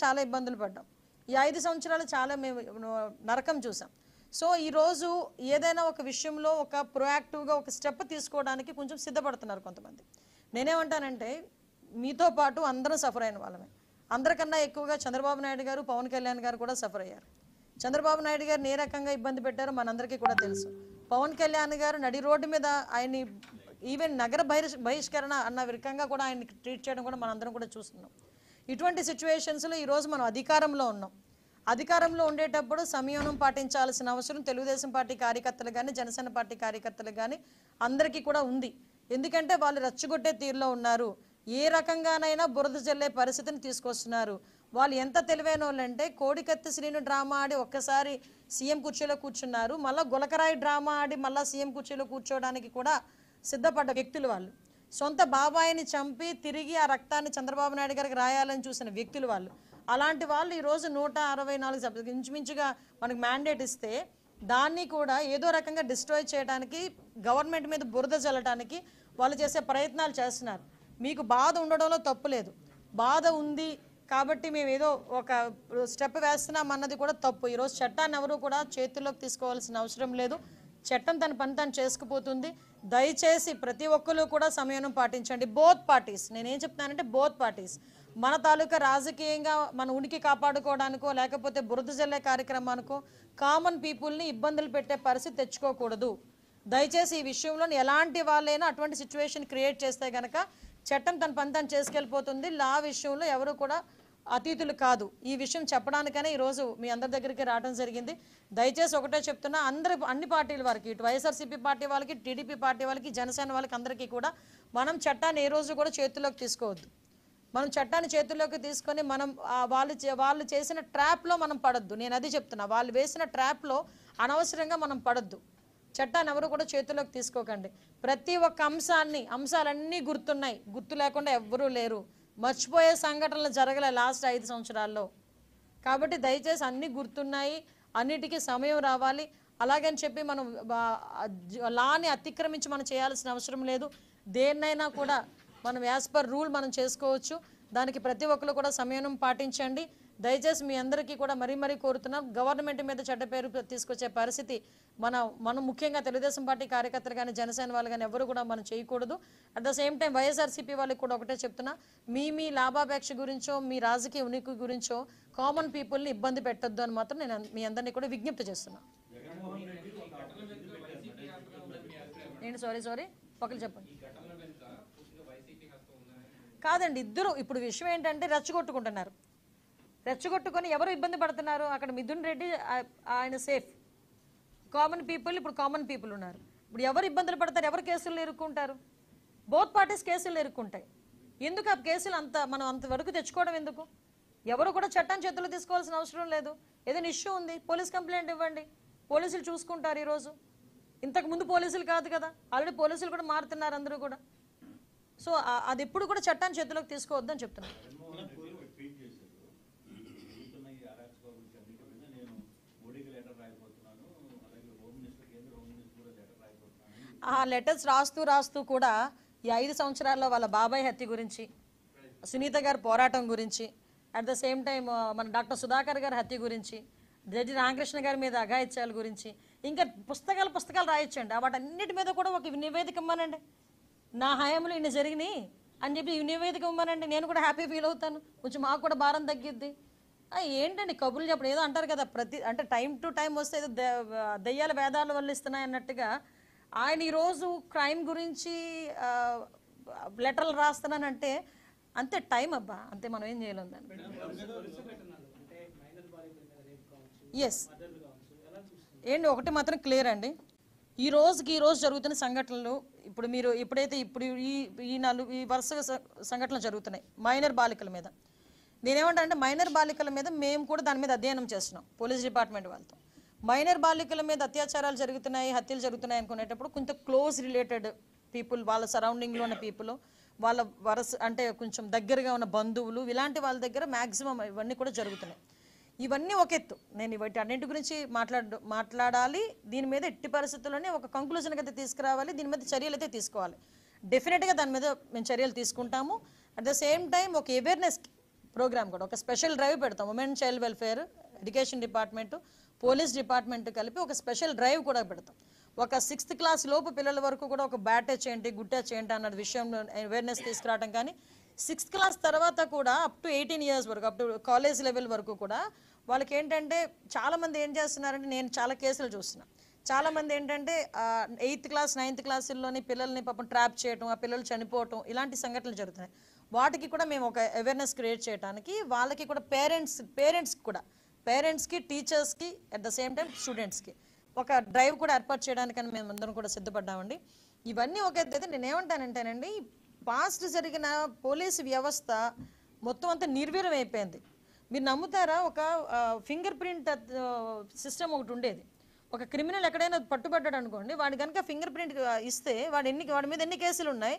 చాలా ఇబ్బందులు పడ్డాం. ఈ 5 సంవత్సరాలు చాలా మేము నరకం చూసాం. సో ఈరోజు ఏదైనా ఒక విషయంలో ఒక ప్రొయాక్టివ్గా ఒక స్టెప్ తీసుకోవడానికి కొంచెం సిద్ధపడుతున్నారు కొంతమంది. నేనేమంటానంటే మీతో పాటు అందరూ సఫర్ అయిన వాళ్ళమే. అందరికన్నా ఎక్కువగా చంద్రబాబు నాయుడు గారు, పవన్ కళ్యాణ్ గారు కూడా సఫర్ అయ్యారు. చంద్రబాబు నాయుడు గారు ఏ రకంగా ఇబ్బంది పెట్టారో మనందరికీ కూడా తెలుసు. పవన్ కళ్యాణ్ గారు నడి రోడ్డు మీద ఆయన్ని ఈవెన్ నగర బహిష్కరణ అన్న రకంగా కూడా ఆయన్ని ట్రీట్ చేయడం కూడా మనందరం కూడా చూస్తున్నాం. ఇటువంటి సిచ్యువేషన్స్లో ఈరోజు మనం అధికారంలో ఉన్నాం. అధికారంలో ఉండేటప్పుడు సంయమనం పాటించాల్సిన అవసరం తెలుగుదేశం పార్టీ కార్యకర్తలు కానీ, జనసేన పార్టీ కార్యకర్తలు కానీ అందరికీ కూడా ఉంది. ఎందుకంటే వాళ్ళు రెచ్చగొట్టే తీరులో ఉన్నారు. ఏ రకంగానైనా బురద జల్లే పరిస్థితిని తీసుకొస్తున్నారు. వాళ్ళు ఎంత తెలివైన వాళ్ళంటే కోడికత్తి శ్రీను డ్రామా ఆడి ఒక్కసారి సీఎం కుర్చీలో కూర్చున్నారు. మళ్ళీ గులకరాయి డ్రామా ఆడి మళ్ళీ సీఎం కుర్చీలో కూర్చోవడానికి కూడా సిద్ధపడ్డ వ్యక్తులు వాళ్ళు. సొంత బాబాయిని చంపి తిరిగి ఆ రక్తాన్ని చంద్రబాబు నాయుడు గారికి రాయాలని చూసిన వ్యక్తులు వాళ్ళు. అలాంటి వాళ్ళు ఈరోజు 164 ఇంచుమించుగా మనకు మ్యాండేట్ ఇస్తే దాన్ని కూడా ఏదో రకంగా డిస్ట్రాయ్ చేయడానికి, గవర్నమెంట్ మీద బురద చల్లడానికి వాళ్ళు చేసే ప్రయత్నాలు చేస్తున్నారు. మీకు బాధ ఉండడంలో తప్పు లేదు. బాధ ఉంది కాబట్టి మేము ఏదో ఒక స్టెప్ వేస్తున్నాం అన్నది కూడా తప్పు. ఈరోజు చట్టాన్ని ఎవరు కూడా చేతుల్లోకి తీసుకోవాల్సిన అవసరం లేదు. చట్టం తన పని తను చేసుకుపోతుంది. దయచేసి ప్రతి ఒక్కరు కూడా సమయం పాటించండి. బోత్ పార్టీస్, నేనేం చెప్తానంటే బోత్ పార్టీస్ మన తాలూకా రాజకీయంగా మన ఉనికి కాపాడుకోవడానికో లేకపోతే బురద జల్లే కార్యక్రమానికో కామన్ పీపుల్ని ఇబ్బందులు పెట్టే పరిస్థితి తెచ్చుకోకూడదు. దయచేసి ఈ విషయంలో ఎలాంటి వాళ్ళైనా అటువంటి సిచ్యువేషన్ క్రియేట్ చేస్తే కనుక చట్టం తన పని తను చేసుకెళ్ళిపోతుంది. లా విషయంలో ఎవరు కూడా అతీతులు కాదు. ఈ విషయం చెప్పడానికనే ఈరోజు మీ అందరి దగ్గరికి రావడం జరిగింది. దయచేసి ఒకటే చెప్తున్నా, అన్ని పార్టీల వారికి, ఇటు వైఎస్ఆర్సీపీ పార్టీ వాళ్ళకి, టీడీపీ పార్టీ వాళ్ళకి, జనసేన వాళ్ళకి అందరికీ కూడా మనం చట్టాన్ని ఏ రోజు కూడా చేతుల్లోకి తీసుకోవద్దు. మనం చట్టాన్ని చేతుల్లోకి తీసుకొని మనం వాళ్ళు చేసిన ట్రాప్లో మనం పడద్దు. నేను అది చెప్తున్నా, వాళ్ళు వేసిన ట్రాప్లో అనవసరంగా మనం పడద్దు. చట్టాన్ని ఎవరు కూడా చేతుల్లోకి తీసుకోకండి. ప్రతి ఒక్క అంశాలన్నీ గుర్తున్నాయి. గుర్తు లేకుండా ఎవ్వరూ లేరు. మర్చిపోయే సంఘటనలు జరగలే లాస్ట్ 5 సంవత్సరాల్లో. కాబట్టి దయచేసి అన్నీ గుర్తున్నాయి. అన్నిటికీ సమయం రావాలి. అలాగని చెప్పి మనం లాని అతిక్రమించి మనం చేయాల్సిన అవసరం లేదు. దేన్నైనా కూడా మనం యాజ్ పర్ రూల్ మనం చేసుకోవచ్చు. దానికి ప్రతి ఒక్కరు కూడా సమయం పాటించండి. దయచేసి మీ అందరికీ కూడా మరీ కోరుతున్నాం. గవర్నమెంట్ మీద చెడ్డ పేరు తీసుకొచ్చే పరిస్థితి మనం ముఖ్యంగా తెలుగుదేశం పార్టీ కార్యకర్తలు కానీ, జనసేన వాళ్ళు కానీ ఎవరు కూడా మనం చేయకూడదు. At the same time YSRCP వాళ్ళకి కూడా ఒకటే చెప్తున్నా, మీ లాభాపేక్ష గురించో మీ రాజకీయ ఉనికి గురించో కామన్ పీపుల్ని ఇబ్బంది పెట్టొద్దు అని మాత్రం నేను మీ అందరినీ కూడా విజ్ఞప్తి చేస్తున్నా. నేను సారీ ఒకరు చెప్పండి. కాదండి, ఇద్దరు ఇప్పుడు విషయం ఏంటంటే రెచ్చగొట్టుకొని ఎవరు ఇబ్బంది పడుతున్నారు? అక్కడ మిథున్ రెడ్డి ఆయన సేఫ్. కామన్ పీపుల్ ఇప్పుడు కామన్ పీపుల్ ఉన్నారు. ఇప్పుడు ఎవరు ఇబ్బందులు పడతారు? ఎవరు కేసులు ఇరుక్కుంటారు? బోత్ పార్టీస్ కేసులు ఇరుక్కుంటాయి. ఎందుకు ఆ కేసులు మనం అంతవరకు తెచ్చుకోవడం ఎందుకు? ఎవరు కూడా చట్టాన్ని చేతుల్లో తీసుకోవాల్సిన అవసరం లేదు. ఏదైనా ఇష్యూ ఉంది, పోలీస్ కంప్లైంట్ ఇవ్వండి, పోలీసులు చూసుకుంటారు. ఈరోజు ఇంతకు ముందు పోలీసులు కాదు కదా, ఆల్రెడీ పోలీసులు కూడా మారుతున్నారు అందరూ కూడా. సో అది ఎప్పుడు కూడా చట్టాన్ని చేతిలోకి తీసుకోవద్దని చెప్తున్నారు. ఆ లెటర్స్ రాస్తూ కూడా ఈ 5 సంవత్సరాల్లో వాళ్ళ బాబాయ్ హత్య గురించి, సునీత గారి పోరాటం గురించి, అట్ ద సేమ్ టైం మన డాక్టర్ సుధాకర్ గారి హత్య గురించి, జడ్జి రామకృష్ణ గారి మీద అఘాయిత్యాల గురించి, ఇంకా పుస్తకాలు రాయొచ్చండి. వాటన్నిటి మీద కూడా ఒక నివేదిక ఇవ్వమనండి. నా హయాంలో ఇన్ని జరిగినాయి అని చెప్పి ఈ నివేదిక ఇవ్వమనండి. నేను కూడా హ్యాపీ ఫీల్ అవుతాను. కొంచెం మాకు కూడా భారం తగ్గిద్ది. ఏంటండి కబుర్లు చెప్పడం? ఏదో అంటారు కదా, అంటే టైం టు టైం వస్తే ఏదో దయ్యాల వేదాల వల్ల ఇస్తున్నాయి అన్నట్టుగా ఆయన ఈరోజు క్రైమ్ గురించి లెటర్లు రాస్తున్నానంటే అంతే టైం అబ్బా, అంతే, మనం ఏం చేయలేం దాన్ని. ఎస్ ఏంటి, ఒకటి మాత్రం క్లియర్ అండి, ఈ రోజు జరుగుతున్న సంఘటనలు ఇప్పుడు ఈ వరుస సంఘటనలు జరుగుతున్నాయి మైనర్ బాలికల మీద. నేనేమంటానంటే మైనర్ బాలికల మీద మేము కూడా దాని మీద అధ్యయనం చేస్తున్నాం పోలీస్ డిపార్ట్మెంట్ వాళ్ళతో. మైనర్ బాలికల మీద అత్యాచారాలు జరుగుతున్నాయి, హత్యలు జరుగుతున్నాయి అనుకునేటప్పుడు కొంచెం క్లోజ్ రిలేటెడ్ పీపుల్, వాళ్ళ సరౌండింగ్లో ఉన్న పీపుల్, వాళ్ళ అంటే కొంచెం దగ్గరగా ఉన్న బంధువులు, ఇలాంటి వాళ్ళ దగ్గర మ్యాక్సిమం ఇవన్నీ కూడా జరుగుతున్నాయి. ఇవన్నీ ఒక ఎత్తు. నేను వీటి అన్నింటి గురించి మాట్లాడాలి. దీని మీద ఎట్టి పరిస్థితుల్లోనే ఒక కంక్లూజన్కి అయితే తీసుకురావాలి. దీని మీద చర్యలు అయితే తీసుకోవాలి. డెఫినెట్గా దాని మీద మేము చర్యలు తీసుకుంటాము. అట్ ద సేమ్ టైం ఒక అవేర్నెస్ ప్రోగ్రామ్ కూడా ఒక స్పెషల్ డ్రైవ్ పెడతాం. Women child welfare, education department, police department కలిపి ఒక స్పెషల్ డ్రైవ్ కూడా పెడతాం. ఒక 6th క్లాస్ లోపు పిల్లల వరకు కూడా ఒక బ్యాట్ టచ్ ఏంటి, గుడ్ టచ్ ఏంటి అన్న విషయంలో అవేర్నెస్ తీసుకురావడం. కానీ 6th క్లాస్ తర్వాత కూడా అప్ టు 18 years వరకు, అప్ టు కాలేజ్ లెవెల్ వరకు కూడా వాళ్ళకి ఏంటంటే చాలామంది ఏం చేస్తున్నారంటే, నేను చాలా కేసులు చూస్తున్నా, చాలామంది ఏంటంటే 8th క్లాస్ 9th క్లాసుల్లోని పిల్లల్ని పాపం ట్రాప్ చేయటం, ఆ పిల్లలు చనిపోవటం, ఇలాంటి సంఘటనలు జరుగుతున్నాయి. వాటికి కూడా మేము ఒక అవేర్నెస్ క్రియేట్ చేయడానికి, వాళ్ళకి కూడా పేరెంట్స్కి టీచర్స్కి అట్ ద సేమ్ టైం స్టూడెంట్స్కి ఒక డ్రైవ్ కూడా ఏర్పాటు చేయడానికని మేము అందరం కూడా సిద్ధపడ్డామండి. ఇవన్నీ ఒక అయితే నేనేమంటానంటేనండి, పాస్ట్ జరిగిన పోలీసు వ్యవస్థ మొత్తం అంతా నిర్వీర్యం అయిపోయింది. మీరు నమ్ముతారా, ఒక ఫింగర్ ప్రింట్ సిస్టమ్ ఒకటి ఉండేది. ఒక క్రిమినల్ ఎక్కడైనా పట్టుబడ్డాడు అనుకోండి, వాడి కనుక ఫింగర్ ప్రింట్ ఇస్తే వాడి మీద ఎన్ని కేసులు ఉన్నాయి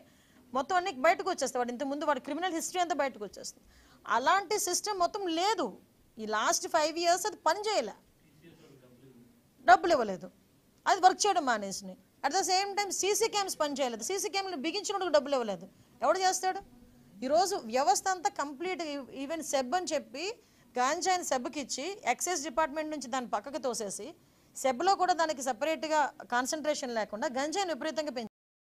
మొత్తం అన్ని బయటకు వచ్చేస్తాయి. వాడు ఇంతకుముందు వాడి క్రిమినల్ హిస్టరీ అంతా బయటకు వచ్చేస్తుంది. అలాంటి సిస్టమ్ మొత్తం లేదు. ఈ లాస్ట్ 5 years అది పని చేయలే, డబ్బులు ఇవ్వలేదు, అది వర్క్ చేయడం మానేసినాయి. At the same time CC cams పని చేయలేదు, సీసీ క్యామ్లు బిగించినప్పుడు డబ్బులు ఇవ్వలేదు. ఎవడు చేస్తాడు? ఈరోజు వ్యవస్థ అంతా కంప్లీట్. ఈవెన్ సెబ్ అని చెప్పి గాంజాయిని సెబ్కి ఇచ్చి ఎక్సైజ్ డిపార్ట్మెంట్ నుంచి దాన్ని పక్కకు తోసేసి, సెబ్లో కూడా దానికి సపరేట్గా కాన్సన్ట్రేషన్ లేకుండా గంజాయిని విపరీతంగా పెంచారు.